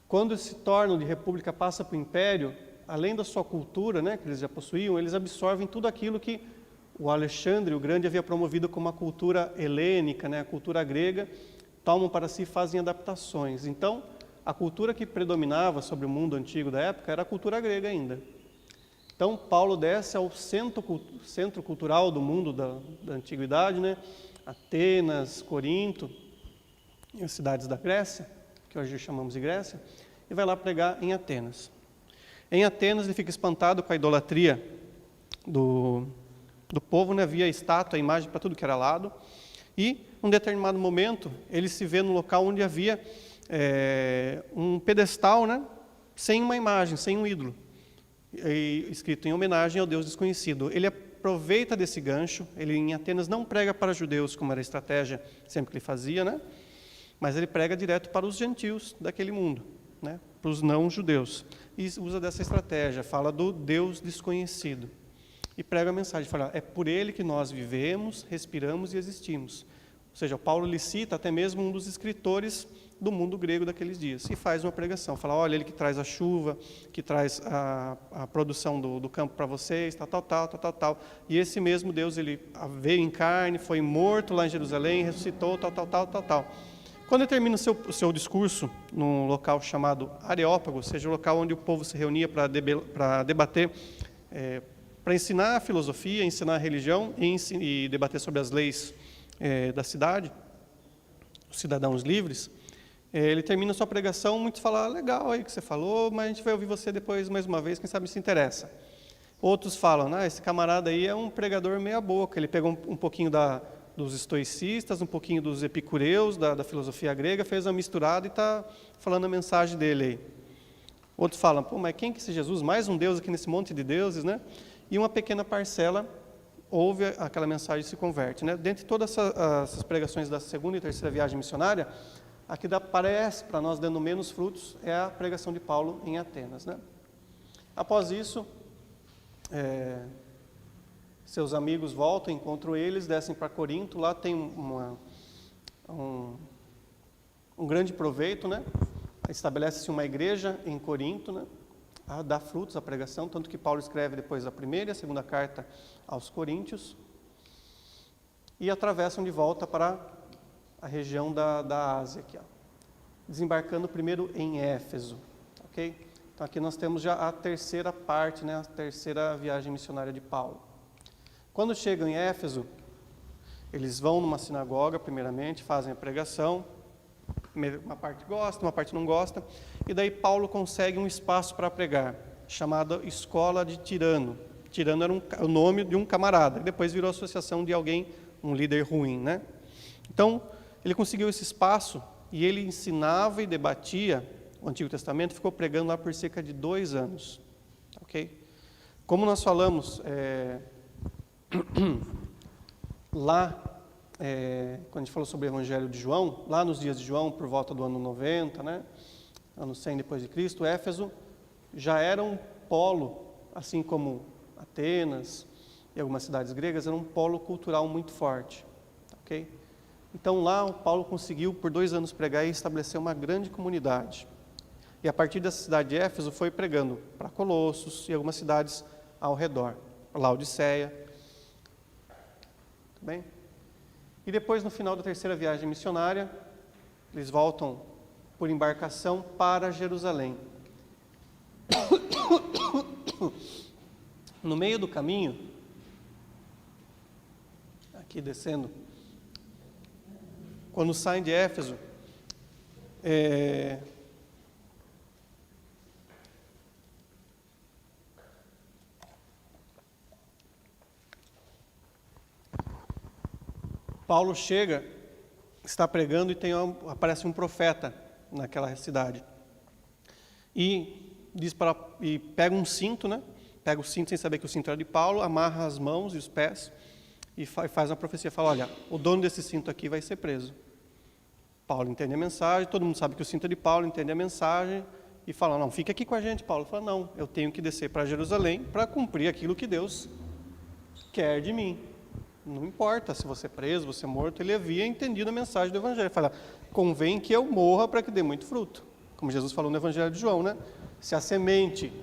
Quando eles se tornam de república, passa para o império, além da sua cultura, né, que eles já possuíam, eles absorvem tudo aquilo que o Alexandre o Grande havia promovido como a cultura helênica, né, a cultura grega, tomam para si e fazem adaptações. Então, a cultura que predominava sobre o mundo antigo da época era a cultura grega ainda. Então, Paulo desce ao centro cultural do mundo da antiguidade, né? Atenas, Corinto, e as cidades da Grécia, que hoje chamamos de Grécia, e vai lá pregar em Atenas. Em Atenas, ele fica espantado com a idolatria do povo, né? Havia estátua, imagem para tudo que era lado, e, num determinado momento, ele se vê no local onde havia um pedestal, né? Sem uma imagem, sem um ídolo, escrito em homenagem ao Deus desconhecido. Ele aproveita desse gancho, ele em Atenas não prega para judeus, como era a estratégia sempre que ele fazia, né? Mas ele prega direto para os gentios daquele mundo, né? Para os não-judeus. E usa dessa estratégia, fala do Deus desconhecido. E prega a mensagem, fala, é por ele que nós vivemos, respiramos e existimos. Ou seja, Paulo lhe cita até mesmo um dos escritores do mundo grego daqueles dias, e faz uma pregação, fala, olha, ele que traz a chuva, que traz a produção do campo para vocês, tal. E esse mesmo Deus, ele veio em carne, foi morto lá em Jerusalém, ressuscitou, tal. Quando ele termina o seu discurso num local chamado Areópago, ou seja, o local onde o povo se reunia para debater, para ensinar a filosofia, ensinar a religião e debater sobre as leis da cidade, os cidadãos livres, ele termina sua pregação, muitos falam, legal aí que você falou, mas a gente vai ouvir você depois mais uma vez, quem sabe se interessa. Outros falam, esse camarada aí é um pregador meia boca, ele pegou um pouquinho dos estoicistas, um pouquinho dos epicureus, da filosofia grega, fez uma misturada e está falando a mensagem dele aí. Outros falam, mas quem que é esse Jesus? Mais um Deus aqui nesse monte de deuses, né? E uma pequena parcela ouve aquela mensagem e se converte, né? Dentre todas essas pregações da segunda e terceira viagem missionária, a que parece para nós dando menos frutos é a pregação de Paulo em Atenas, né? Após isso, seus amigos voltam, encontram eles, descem para Corinto, lá tem um grande proveito, né? Estabelece-se uma igreja em Corinto, né? Dá frutos à pregação, tanto que Paulo escreve depois a primeira e a segunda carta aos Coríntios, e atravessam de volta para a região da Ásia, aqui, desembarcando primeiro em Éfeso, ok? Então aqui nós temos já a terceira parte, né? A terceira viagem missionária de Paulo. Quando chegam em Éfeso, eles vão numa sinagoga, primeiramente, fazem a pregação, uma parte gosta, uma parte não gosta, e daí Paulo consegue um espaço para pregar, chamado Escola de Tirano. Tirano era o nome de um camarada, e depois virou associação de alguém, um líder ruim, né? Então, ele conseguiu esse espaço, e ele ensinava e debatia o Antigo Testamento, ficou pregando lá por cerca de 2 anos, ok? Como nós falamos, lá, quando a gente falou sobre o Evangelho de João, lá nos dias de João, por volta do ano 90, né, ano 100 depois de Cristo, Éfeso já era um polo, assim como Atenas e algumas cidades gregas, era um polo cultural muito forte, ok? Então lá o Paulo conseguiu por 2 anos pregar e estabelecer uma grande comunidade. E a partir dessa cidade de Éfeso foi pregando para Colossos e algumas cidades ao redor, Laodiceia. Tudo bem? E depois, no final da terceira viagem missionária, eles voltam por embarcação para Jerusalém. No meio do caminho, aqui descendo, quando saem de Éfeso, Paulo chega, está pregando e aparece um profeta naquela cidade. E pega um cinto, né? Pega o cinto sem saber que o cinto era de Paulo, amarra as mãos e os pés e faz uma profecia. Fala, olha, o dono desse cinto aqui vai ser preso. Paulo entende a mensagem, todo mundo sabe que o cinto é de Paulo, entende a mensagem e fala, não, fica aqui com a gente. Paulo fala, não, eu tenho que descer para Jerusalém para cumprir aquilo que Deus quer de mim. Não importa se você é preso, você é morto, ele havia entendido a mensagem do Evangelho. Ele fala, convém que eu morra para que dê muito fruto. Como Jesus falou no Evangelho de João, né? Se a semente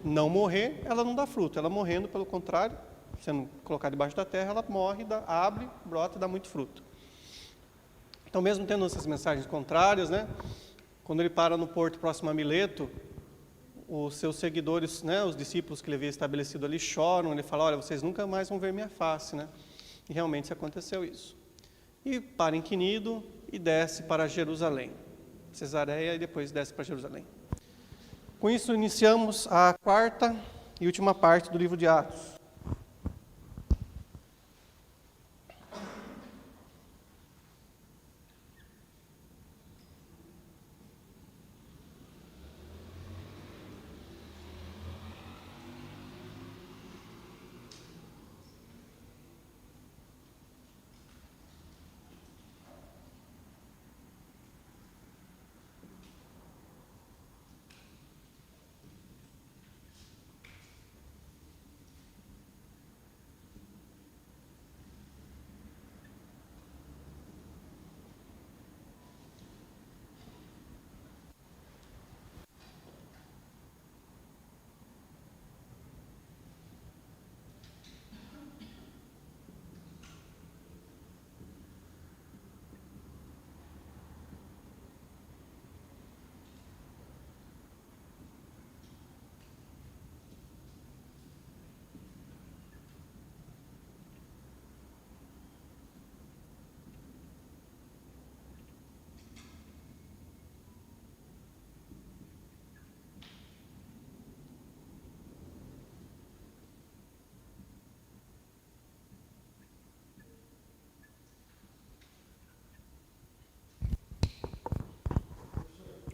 não morrer, ela não dá fruto. Ela morrendo, pelo contrário, sendo colocada debaixo da terra, ela morre, abre, brota e dá muito fruto. Então, mesmo tendo essas mensagens contrárias, né? Quando ele para no porto próximo a Mileto, os seus seguidores, né, os discípulos que ele havia estabelecido ali choram, ele fala, olha, vocês nunca mais vão ver minha face, né? E realmente aconteceu isso. E para em Quinido e desce para Jerusalém. Cesareia e depois desce para Jerusalém. Com isso iniciamos a quarta e última parte do livro de Atos.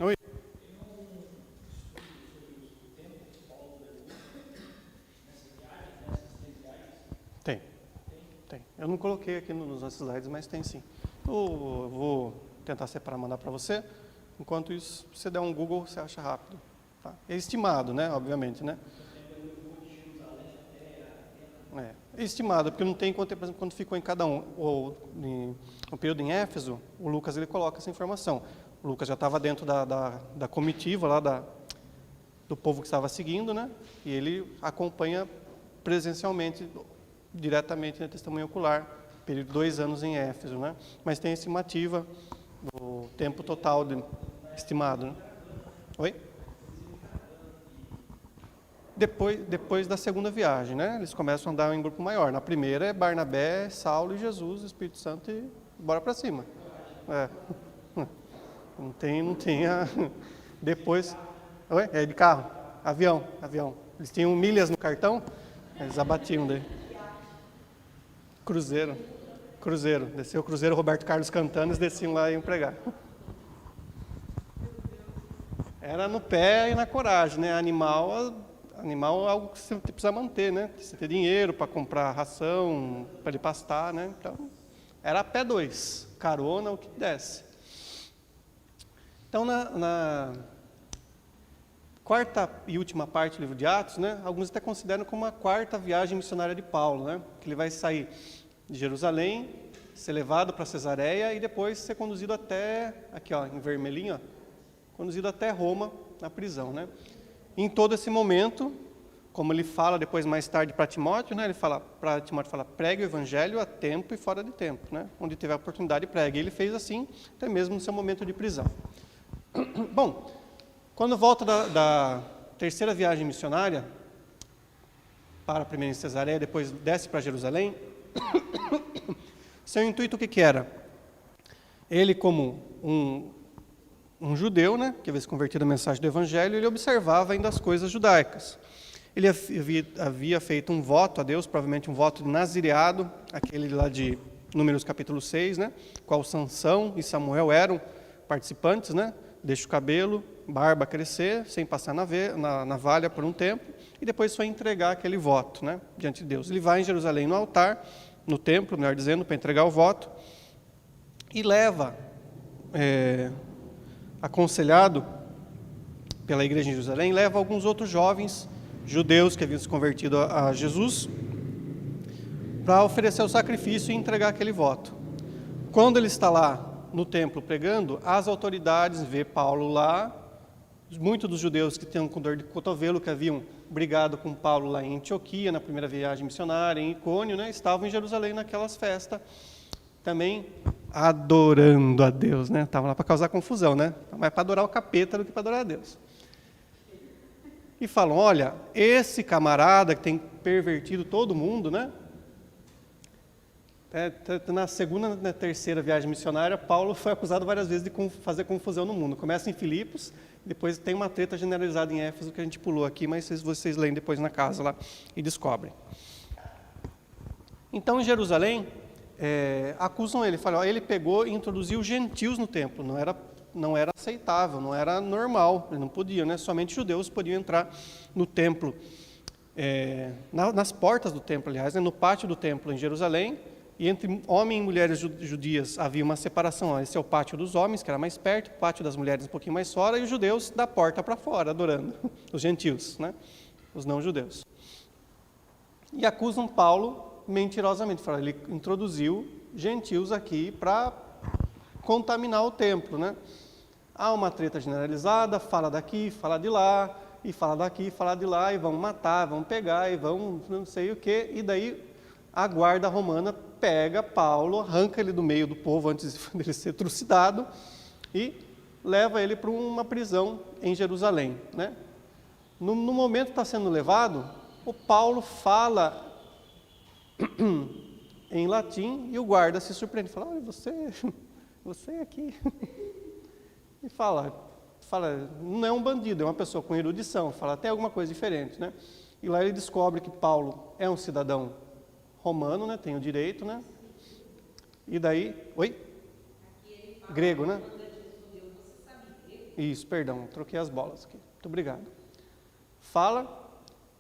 Oi? Tem. Tem. Eu não coloquei aqui nos nossos slides, mas tem sim. Eu vou tentar separar e mandar para você. Enquanto isso, se você der um Google, você acha rápido. Tá? É estimado, né? Obviamente, né? É estimado, porque não tem quanto, por exemplo, quando ficou em cada um. No período em Éfeso, o Lucas ele coloca essa informação. O Lucas já estava dentro da comitiva lá do povo que estava seguindo, né? E ele acompanha presencialmente, diretamente na testemunha ocular, período de 2 anos em Éfeso, né? Mas tem estimativa do tempo total estimado, né? Oi? Depois da segunda viagem, né? Eles começam a andar em grupo maior. Na primeira é Barnabé, Saulo e Jesus, Espírito Santo e bora para cima. É. Não tem a... Depois... Oi? É de carro? Avião. Eles tinham milhas no cartão, eles abatiam daí. Cruzeiro. Desceu o Cruzeiro, Roberto Carlos cantando, eles desciam lá e iam pregar. Era no pé e na coragem, né? Animal é algo que você precisa manter, né? Você tem dinheiro para comprar ração, para ele pastar, né? Então, era a pé 2, carona, o que desce. Então, na quarta e última parte do livro de Atos, né? Alguns até consideram como a quarta viagem missionária de Paulo, né? Que ele vai sair de Jerusalém, ser levado para Cesareia e depois ser conduzido até, aqui ó, em vermelhinho, ó, conduzido até Roma, na prisão, né? Em todo esse momento, como ele fala depois mais tarde para Timóteo, né? Ele fala para Timóteo, pregue o evangelho a tempo e fora de tempo, né? Onde tiver a oportunidade, pregue. Ele fez assim, até mesmo no seu momento de prisão. Bom, quando volta da terceira viagem missionária, para primeiro em Cesareia, depois desce para Jerusalém, seu intuito o que era? Ele, como um judeu, né, que havia se convertido à mensagem do Evangelho, ele observava ainda as coisas judaicas. Ele havia feito um voto a Deus, provavelmente um voto de nazireado, aquele lá de Números capítulo 6, né, qual Sansão e Samuel eram participantes, né, deixa o cabelo, barba crescer, sem passar na navalha por um tempo, e depois foi entregar aquele voto, né, diante de Deus. Ele vai em Jerusalém no altar, no templo, melhor dizendo, para entregar o voto, e leva, aconselhado pela igreja em Jerusalém, leva alguns outros jovens judeus que haviam se convertido a Jesus para oferecer o sacrifício e entregar aquele voto. Quando ele está lá no templo pregando, as autoridades vê Paulo lá, muitos dos judeus que tinham com dor de cotovelo, que haviam brigado com Paulo lá em Antioquia, na primeira viagem missionária, em Icônio, né, estavam em Jerusalém naquelas festas, também adorando a Deus, né? Estavam lá para causar confusão, né? Mais para adorar o capeta do que para adorar a Deus. e falam, olha, esse camarada que tem pervertido todo mundo, né? Na segunda, na terceira viagem missionária, Paulo foi acusado várias vezes de fazer confusão no mundo. Começa em Filipos, depois tem uma treta generalizada em Éfeso, que a gente pulou aqui, mas vocês leem depois na casa lá e descobrem. Então, em Jerusalém, acusam ele, falam, ele pegou e introduziu gentios no templo, não era aceitável, não era normal, ele não podia, né? Somente judeus podiam entrar no templo, nas portas do templo, aliás, né? No pátio do templo em Jerusalém, e entre homens e mulheres judias havia uma separação. Esse é o pátio dos homens, que era mais perto, o pátio das mulheres um pouquinho mais fora, e os judeus da porta para fora, adorando, os gentios, né? Os não-judeus. E acusam Paulo mentirosamente, falam, ele introduziu gentios aqui para contaminar o templo, né? Há uma treta generalizada, fala daqui, fala de lá, e fala daqui, fala de lá, e vão matar, vão pegar, e vão não sei o quê, e daí a guarda romana pega Paulo, arranca ele do meio do povo antes dele ser trucidado e leva ele para uma prisão em Jerusalém, né? No momento que está sendo levado, o Paulo fala em latim e o guarda se surpreende, fala, olha, você aqui, e fala, não é um bandido, é uma pessoa com erudição, fala até alguma coisa diferente, né? E lá ele descobre que Paulo é um cidadão romano, né? Tem o direito, né? E daí, grego, né? Isso, perdão, troquei as bolas aqui. Muito obrigado. Fala,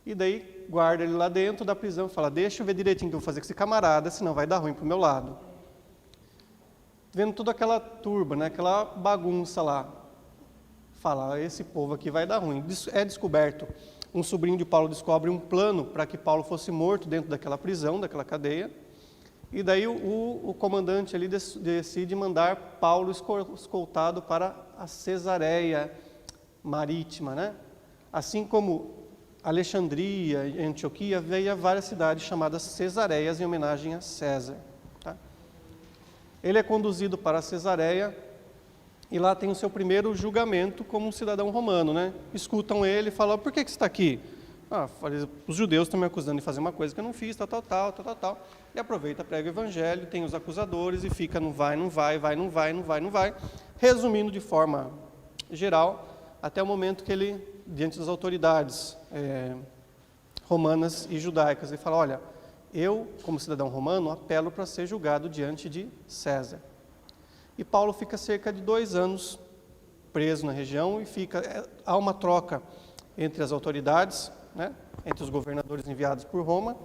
e daí guarda ele lá dentro da prisão, fala, deixa eu ver direitinho o que eu vou fazer com esse camarada, senão vai dar ruim pro meu lado. Vendo toda aquela turba, né? Aquela bagunça lá. Fala, esse povo aqui vai dar ruim. É descoberto. Um sobrinho de Paulo descobre um plano para que Paulo fosse morto dentro daquela prisão, daquela cadeia. E daí o comandante ali decide mandar Paulo escoltado para a Cesareia marítima, né? Assim como Alexandria e Antioquia, veio várias cidades chamadas Cesareias em homenagem a César. Tá? Ele é conduzido para a Cesareia e lá tem o seu primeiro julgamento como um cidadão romano, né? Escutam ele e falam, por que você está aqui? Os judeus estão me acusando de fazer uma coisa que eu não fiz, tal. E aproveita, prega o evangelho, tem os acusadores e fica não vai. Resumindo de forma geral, até o momento que ele, diante das autoridades romanas e judaicas, ele fala, olha, eu, como cidadão romano, apelo para ser julgado diante de César. E Paulo fica cerca de 2 anos preso na região e há uma troca entre as autoridades, né, entre os governadores enviados por Roma,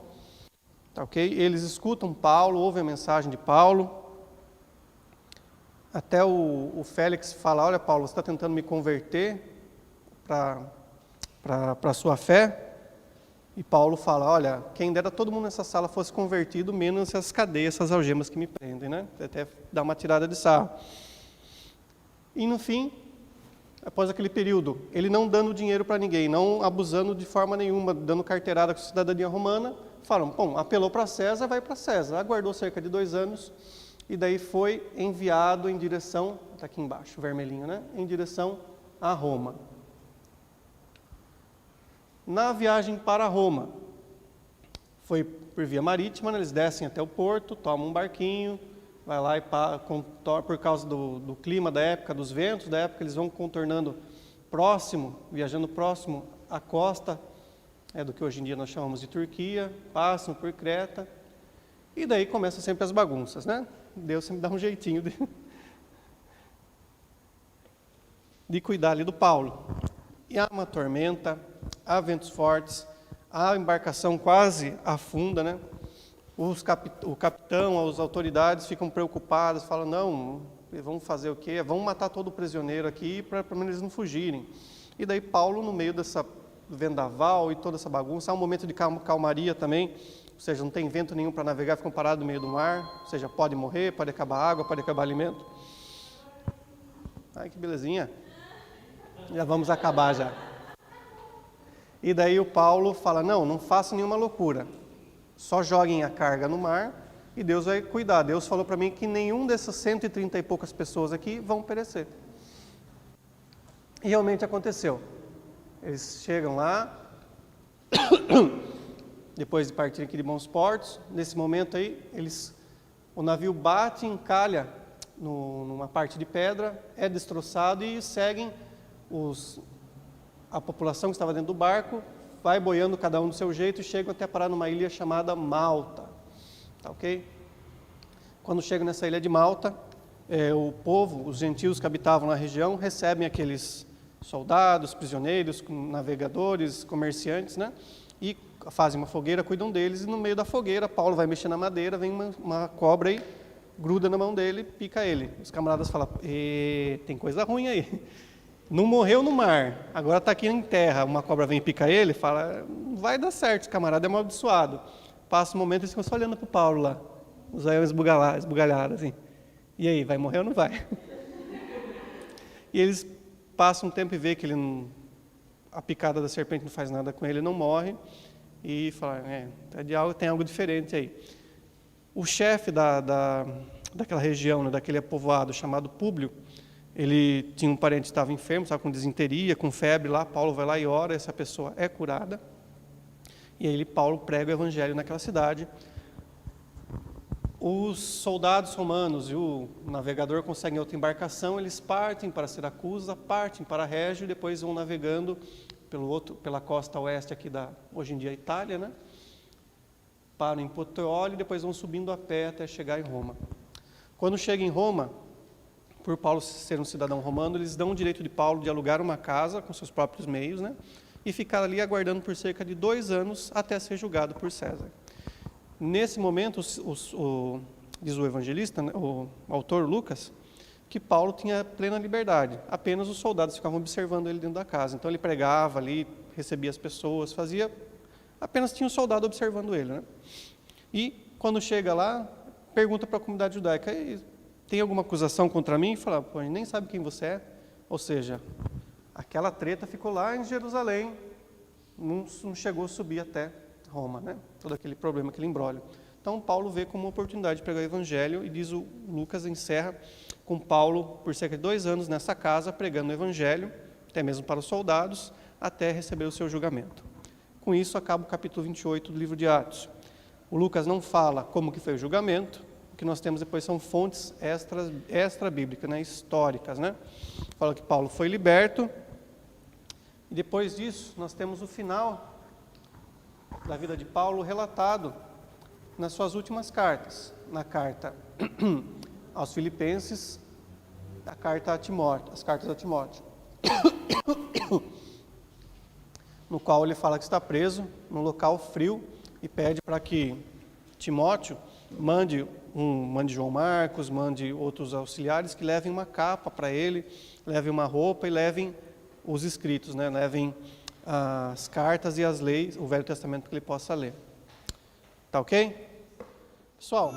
tá, ok? Eles escutam Paulo, ouvem a mensagem de Paulo, até o Félix fala, olha Paulo, você está tentando me converter para a sua fé? E Paulo fala, olha, quem dera todo mundo nessa sala fosse convertido, menos essas cadeias, essas algemas que me prendem, né? Até dá uma tirada de sarro. E no fim, após aquele período, ele não dando dinheiro para ninguém, não abusando de forma nenhuma, dando carteirada com a cidadania romana, falam, bom, apelou para César, vai para César. Aguardou cerca de 2 anos e daí foi enviado em direção, está aqui embaixo, vermelhinho, né? Em direção a Roma. Na viagem para Roma, foi por via marítima, né? Eles descem até o porto, tomam um barquinho, vai lá e por causa do clima da época, dos ventos da época, eles vão contornando viajando próximo à costa, do que hoje em dia nós chamamos de Turquia, passam por Creta, e daí começam sempre as bagunças, né? Deus sempre dá um jeitinho de cuidar ali do Paulo. E há uma tormenta, há ventos fortes, a embarcação quase afunda, né? O capitão, as autoridades ficam preocupadas, falam, não, vamos fazer o quê? Vamos matar todo o prisioneiro aqui para eles não fugirem. E daí Paulo, no meio dessa vendaval e toda essa bagunça, há um momento de calmaria também, ou seja, não tem vento nenhum para navegar, ficam parados no meio do mar, ou seja, pode morrer, pode acabar água, pode acabar alimento. Ai, que belezinha. Já vamos acabar já. E daí o Paulo fala, não façam nenhuma loucura. Só joguem a carga no mar e Deus vai cuidar. Deus falou para mim que nenhum dessas 130 e poucas pessoas aqui vão perecer. E realmente aconteceu. Eles chegam lá, depois de partir aqui de bons portos. Nesse momento aí, o navio bate, encalha numa parte de pedra, é destroçado e seguem a população que estava dentro do barco, vai boiando cada um do seu jeito e chegam até parar numa ilha chamada Malta. Tá ok? Quando chegam nessa ilha de Malta, o povo, os gentios que habitavam na região, recebem aqueles soldados, prisioneiros, navegadores, comerciantes, né? E fazem uma fogueira, cuidam deles, e no meio da fogueira, Paulo vai mexer na madeira, vem uma cobra aí, gruda na mão dele, pica ele. Os camaradas falam, tem coisa ruim aí. Não morreu no mar, agora está aqui em terra, uma cobra vem e pica ele, fala, não vai dar certo, esse camarada é amaldiçoado. Passa um momento, eles ficam só olhando para o Paulo lá, os olhos esbugalhados, assim. E aí, vai morrer ou não vai? E eles passam um tempo e vê que a picada da serpente não faz nada com ele, não morre, e falam, tem algo diferente aí. O chefe daquela região, né, daquele povoado chamado Públio, ele tinha um parente que estava enfermo, estava com disenteria, com febre lá, Paulo vai lá e ora, essa pessoa é curada, e aí Paulo prega o evangelho naquela cidade. Os soldados romanos e o navegador conseguem outra embarcação, eles partem para Siracusa, partem para Régio e depois vão navegando pela costa oeste aqui hoje em dia, Itália, né? Param em Puteoli e depois vão subindo a pé até chegar em Roma. Quando chega em Roma, por Paulo ser um cidadão romano, eles dão o direito de Paulo de alugar uma casa com seus próprios meios, né? E ficar ali aguardando por cerca de 2 anos até ser julgado por César. Nesse momento, diz o evangelista, né, o autor Lucas, que Paulo tinha plena liberdade. Apenas os soldados ficavam observando ele dentro da casa. Então ele pregava ali, recebia as pessoas, apenas tinha um soldado observando ele, né? E quando chega lá, pergunta para a comunidade judaica, tem alguma acusação contra mim? E fala, pô, a gente nem sabe quem você é. Ou seja, aquela treta ficou lá em Jerusalém, não chegou a subir até Roma, né? Todo aquele problema, aquele imbróglio. Então Paulo vê como uma oportunidade de pregar o evangelho e diz o Lucas, encerra com Paulo por cerca de 2 anos nessa casa pregando o evangelho, até mesmo para os soldados, até receber o seu julgamento. Com isso acaba o capítulo 28 do livro de Atos. O Lucas não fala como que foi o julgamento, o que nós temos depois são fontes extra-bíblicas, né? Históricas, né? Fala que Paulo foi liberto e depois disso nós temos o final da vida de Paulo relatado nas suas últimas cartas, na carta aos Filipenses, a carta a Timóteo, as cartas a Timóteo, no qual ele fala que está preso num local frio e pede para que Timóteo mande João Marcos, mande outros auxiliares que levem uma capa para ele, levem uma roupa e levem os escritos, né? Levem as cartas e as leis, o Velho Testamento que ele possa ler. Tá ok? Pessoal,